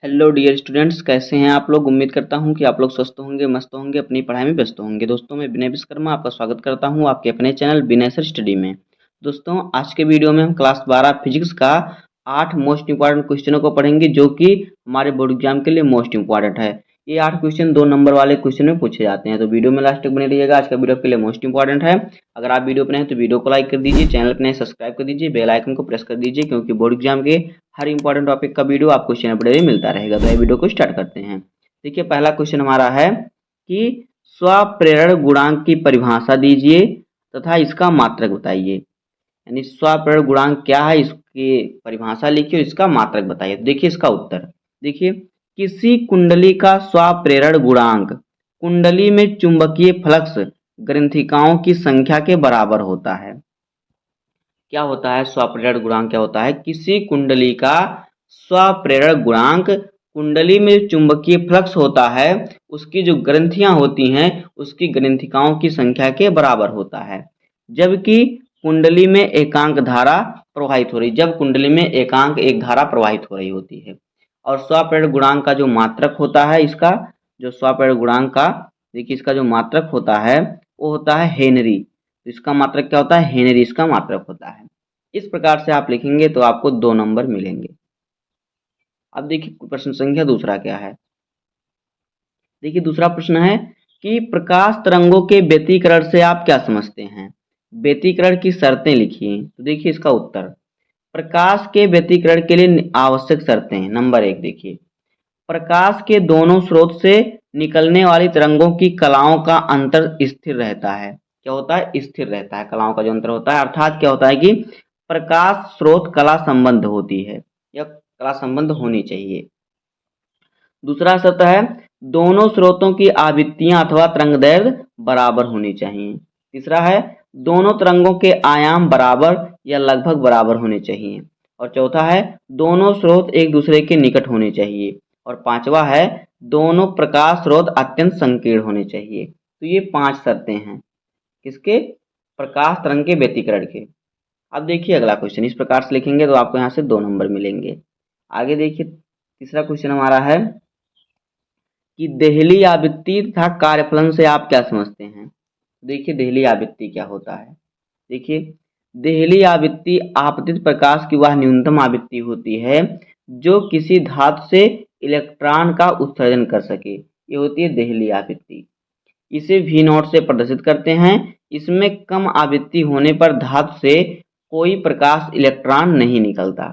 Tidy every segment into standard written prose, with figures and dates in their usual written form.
Hello dear students, कैसे हैं आप लोग। उम्मीद करता हूं कि आप लोग स्वस्थ होंगे, मस्त होंगे, अपनी पढ़ाई में व्यस्त होंगे। दोस्तों, मैं विनय विश्वकर्मा आपका स्वागत करता हूं आपके अपने चैनल विनय सर स्टडी में। दोस्तों, आज के वीडियो में हम क्लास 12 फिजिक्स का 8 मोस्ट इंपॉर्टेंट क्वेश्चनों को पढ़ेंगे, जो कि हमारे बोर्ड एग्जाम के लिए मोस्ट इंपॉर्टेंट है। ये 8 क्वेश्चन 2 नंबर वाले क्वेश्चन में पूछे जाते हैं, तो वीडियो में लास्ट तक बने रहिएगा। आज का वीडियो आपके लिए मोस्ट इंपॉर्टेंट है। अगर आप वीडियो पर हैं तो वीडियो को लाइक कर दीजिए, चैनल पर नए सब्सक्राइब कर दीजिए, बेल आइकन को प्रेस कर दीजिए, क्योंकि बोर्ड एग्जाम के हर इंपॉर्टेंट टॉपिक का वीडियो आपको चैनल पर डेली मिलता रहेगा। तो ये वीडियो को स्टार्ट करते हैं। देखिए, पहला क्वेश्चन हमारा है कि स्वप्रेरण गुणांक की परिभाषा दीजिए तथा इसका मात्रक बताइए। यानी स्वप्रेरण गुणांक क्या है, इसकी परिभाषा लिखिए, इसका मात्रक बताइए। तो देखिए इसका उत्तर। देखिए, किसी कुंडली का स्वप्रेरण गुणांक कुंडली में चुंबकीय फ्लक्स ग्रंथिकाओं की संख्या के बराबर होता है। क्या होता है स्वप्रेरण गुणांक? क्या होता है? किसी कुंडली का स्वप्रेरण गुणांक कुंडली में चुंबकीय फ्लक्स होता है, उसकी जो ग्रंथियां होती हैं उसकी ग्रंथिकाओं की संख्या के बराबर होता है। जबकि कुंडली में एकांक धारा प्रवाहित हो रही, जब कुंडली में एकांक एक धारा प्रवाहित हो रही होती है। और स्वप्रेरण गुणांक का जो मात्रक होता है, इसका जो स्वप्रेरण गुणांक का, देखिए इसका जो मात्रक होता है वो होता है हेनरी। तो इसका मात्रक क्या होता है? हेनरी इसका मात्रक होता है। इस प्रकार से आप लिखेंगे तो आपको 2 नंबर मिलेंगे। अब देखिए प्रश्न संख्या दूसरा क्या है। देखिए दूसरा प्रश्न है कि प्रकाश तरंगों के व्यतिकरण से आप क्या समझते हैं। व्यतिकरण की शर्तें लिखिए। तो देखिए इसका उत्तर। प्रकाश के व्यतिकरण के लिए आवश्यक शर्तें। नंबर 1 देखिए, प्रकाश के दोनों स्रोत से निकलने वाली तरंगों की कलाओं का अंतर स्थिर रहता है। क्या होता है? स्थिर रहता है। कलाओं का जो अंतर होता है, अर्थात क्या होता है कि प्रकाश स्रोत कला संबंध होती है या कला संबंध होनी चाहिए। दूसरा शर्त है, दोनों स्रोतों की आवृत्तियां अथवा तरंगदैर्घ्य बराबर होनी चाहिए। तीसरा है, दोनों तरंगों के आयाम बराबर या लगभग बराबर होने चाहिए। और चौथा है, दोनों स्रोत एक दूसरे के निकट होने चाहिए। और पांचवा है, दोनों प्रकाश स्रोत अत्यंत संकीर्ण होने चाहिए। तो ये 5 शर्तें हैं किसके? प्रकाश तरंग के व्यतिकरण के। अब देखिए अगला क्वेश्चन। इस प्रकार से लिखेंगे तो आपको यहाँ से 2 नंबर मिलेंगे। आगे देखिए, तीसरा क्वेश्चन हमारा है कि देहली आवृत्ति तथा कार्यफलन से आप क्या समझते हैं। देखिए देहली आवृत्ति क्या होता है। देखिए, देहली आवृत्ति आपतित प्रकाश की वह न्यूनतम आवृत्ति होती है जो किसी धातु से इलेक्ट्रॉन का उत्सर्जन कर सके। ये होती है देहली आवृत्ति। इसे वी नॉट से प्रदर्शित करते हैं। इसमें कम आवृत्ति होने पर धातु से कोई प्रकाश इलेक्ट्रॉन नहीं निकलता।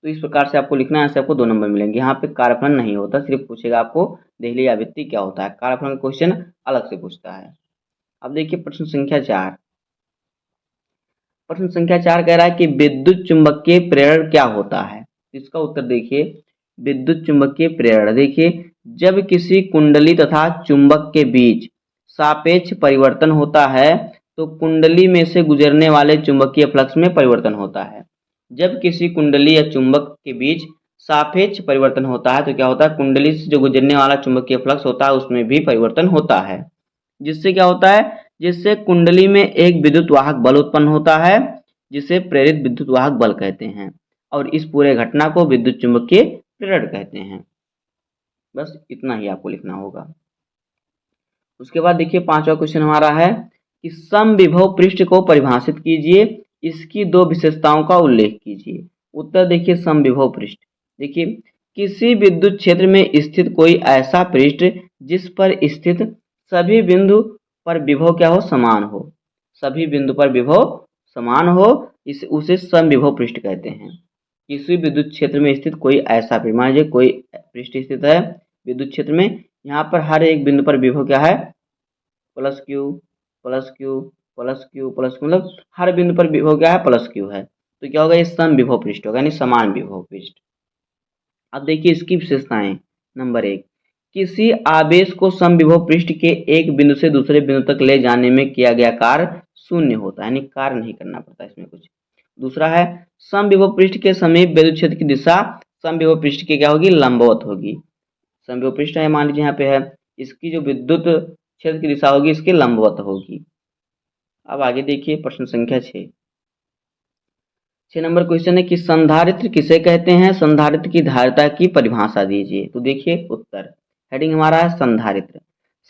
तो इस प्रकार से आपको लिखना है, ऐसे आपको 2 नंबर मिलेंगे। यहाँ पे कार्यफलन नहीं होता, सिर्फ पूछेगा आपको देहली आवृत्ति क्या होता है। कार्यफलन क्वेश्चन अलग से पूछता है। अब देखिए प्रश्न संख्या 4। प्रश्न संख्या 4 कह रहा है कि विद्युत चुंबकीय प्रेरण क्या होता है। इसका उत्तर देखिए, विद्युत चुंबकीय प्रेरण। देखिए, जब किसी कुंडली तथा चुंबक के बीच सापेक्ष परिवर्तन होता है तो कुंडली में से गुजरने वाले चुंबकीय फ्लक्स में परिवर्तन होता है। जब किसी कुंडली या चुंबक के बीच सापेक्ष परिवर्तन होता है तो क्या होता है? कुंडली से जो गुजरने वाला चुंबकीय फ्लक्स होता है उसमें भी परिवर्तन होता है। जिससे क्या होता है? जिससे कुंडली में एक विद्युत वाहक बल उत्पन्न होता है, जिसे प्रेरित विद्युत वाहक बल कहते हैं। और इस पूरे घटना को विद्युत चुंबकीय प्रेरण कहते हैं। बस इतना ही आपको लिखना होगा। उसके बाद देखिए 5वां क्वेश्चन हमारा है कि समविभव पृष्ठ को परिभाषित कीजिए, इसकी 2 विशेषताओं का उल्लेख कीजिए। उत्तर देखिए, समविभव पृष्ठ। देखिए, किसी विद्युत क्षेत्र में स्थित कोई ऐसा पृष्ठ जिस पर स्थित सभी बिंदु पर विभव क्या हो? समान हो। सभी बिंदु पर विभव समान हो, इस उसे समविभव पृष्ठ कहते हैं। किसी विद्युत क्षेत्र में स्थित कोई ऐसा पृष्ठ, मान लीजिए कोई पृष्ठ स्थित है विद्युत क्षेत्र में, यहाँ पर हर एक बिंदु पर विभव क्या है? Plus Q plus Q plus Q plus Q, मतलब हर बिंदु पर विभव क्या है? प्लस क्यू है। तो क्या होगा? ये समविभव पृष्ठ होगा, यानी समान विभव पृष्ठ। अब देखिए इसकी विशेषताएं। नंबर 1, किसी आवेश को समविभव पृष्ठ के एक बिंदु से दूसरे बिंदु तक ले जाने में किया गया कार्य शून्य होता है, यानी कार्य नहीं करना पड़ता इसमें कुछ। दूसरा है, समविभव पृष्ठ के समीप विद्युत क्षेत्र की दिशा समविभव पृष्ठ की क्या होगी? लंबवत होगी। समविभव पृष्ठ है, मान लीजिए यहाँ पे है, इसकी जो विद्युत क्षेत्र की दिशा होगी इसकी लंबवत होगी। अब आगे देखिए प्रश्न संख्या 6। 6 नंबर क्वेश्चन है कि संधारित्र किसे कहते हैं, संधारित्र की धारिता की परिभाषा दीजिए। तो देखिए उत्तर, हेडिंग हमारा है संधारित्र।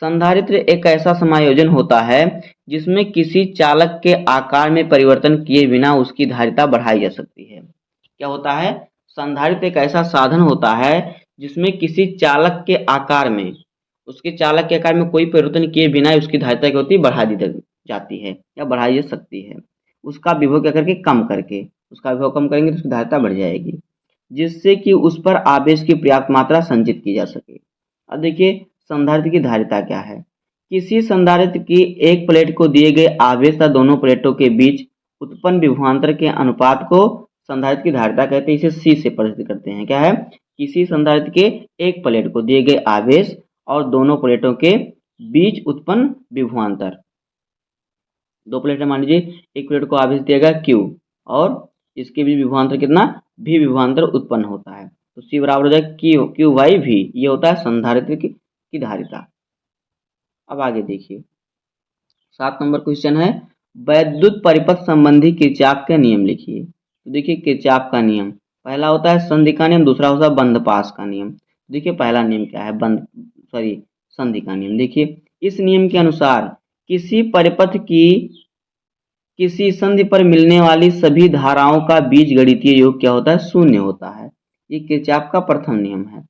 संधारित्र एक ऐसा समायोजन होता है जिसमें किसी चालक के आकार में परिवर्तन किए बिना उसकी धारिता बढ़ाई जा सकती है। क्या होता है, संधारित्र एक ऐसा साधन होता है जिसमें किसी चालक के आकार में, उसके चालक के आकार में कोई परिवर्तन किए बिना उसकी धारिता क्या होती है, बढ़ा दी जाती है या बढ़ाई जा सकती है। उसका विभव क्या करके, कम करके, उसका विभव कम करेंगे तो उसकी धारिता बढ़ जाएगी, जिससे कि उस पर आवेश की पर्याप्त मात्रा संचित की जा सके। अब देखिए संधारित्र की धारिता क्या है। किसी संधारित्र की एक प्लेट को दिए गए आवेश तथा दोनों प्लेटों के बीच उत्पन्न विभवांतर के अनुपात को संधारित्र की धारिता कहते हैं। इसे सी से प्रदर्शित करते हैं। क्या है, किसी संधारित्र के एक प्लेट को दिए गए आवेश और दोनों प्लेटों के बीच उत्पन्न विभवांतर, दो प्लेट मान लीजिए, एक प्लेट को आवेश दिया गया Q और इसके बीच विभवांतर कितना, V विभवांतर उत्पन्न होता है। तो C बराबर हो जाएगा Q/V। ये होता है संधारित्र की धारिता। अब आगे देखिए 7 नंबर क्वेश्चन है, वैद्युत परिपथ संबंधी किरचॉफ के नियम लिखिए। तो देखिए किरचॉफ का नियम, पहला होता है संधि का नियम, दूसरा होता है बंधपाश का नियम। देखिए पहला नियम क्या है, संधि का नियम। देखिए इस नियम के अनुसार किसी परिपथ की किसी संधि पर मिलने वाली सभी धाराओं का बीजगणितीय योग क्या होता है, शून्य होता है। ये किरचॉफ का प्रथम नियम है।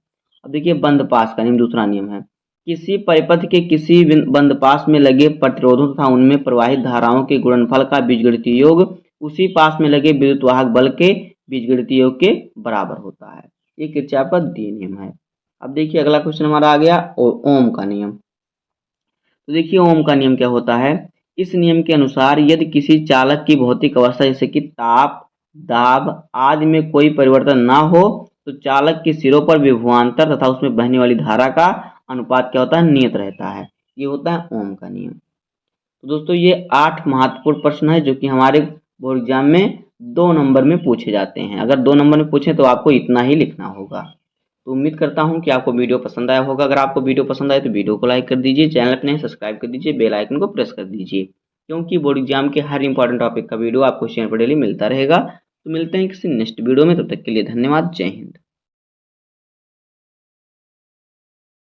अब देखिए बंधपाश का नियम, दूसरा नियम है, किसी परिपथ के किसी बंधपाश में लगे प्रतिरोधों तथा उनमें प्रवाहित धाराओं के गुणनफल का बीजगणितीय योग उसी पास में लगे विद्युत वाहक बल के बीजगणितीय योग के बराबर होता है। ये किरचॉफ का द्वितीय नियम है। अब देखिए अगला क्वेश्चन हमारा आ गया ओम का नियम। तो देखिए ओम का नियम क्या होता है, इस नियम के अनुसार यदि किसी चालक की भौतिक अवस्था जैसे कि ताप, दाब आदि में कोई परिवर्तन ना हो तो चालक के सिरों पर विभवांतर तथा उसमें बहने वाली धारा का अनुपात क्या होता है, नियत रहता है। ये होता है ओम का नियम। तो दोस्तों ये 8 महत्वपूर्ण प्रश्न है जो कि हमारे बोर्ड एग्जाम में 2 नंबर में पूछे जाते हैं। अगर 2 नंबर में पूछे तो आपको इतना ही लिखना होगा। तो उम्मीद करता हूं कि आपको वीडियो पसंद आया होगा। अगर आपको वीडियो पसंद आए तो वीडियो को लाइक कर दीजिए, चैनल पर नए सब्सक्राइब कर दीजिए, बेल आइकन को प्रेस कर दीजिए, क्योंकि बोर्ड एग्जाम के हर इंपॉर्टेंट टॉपिक का वीडियो आपको चैनल पर डेली मिलता रहेगा। तो मिलते हैं किसी नेक्स्ट वीडियो में, तब तक के लिए धन्यवाद। जय हिंद।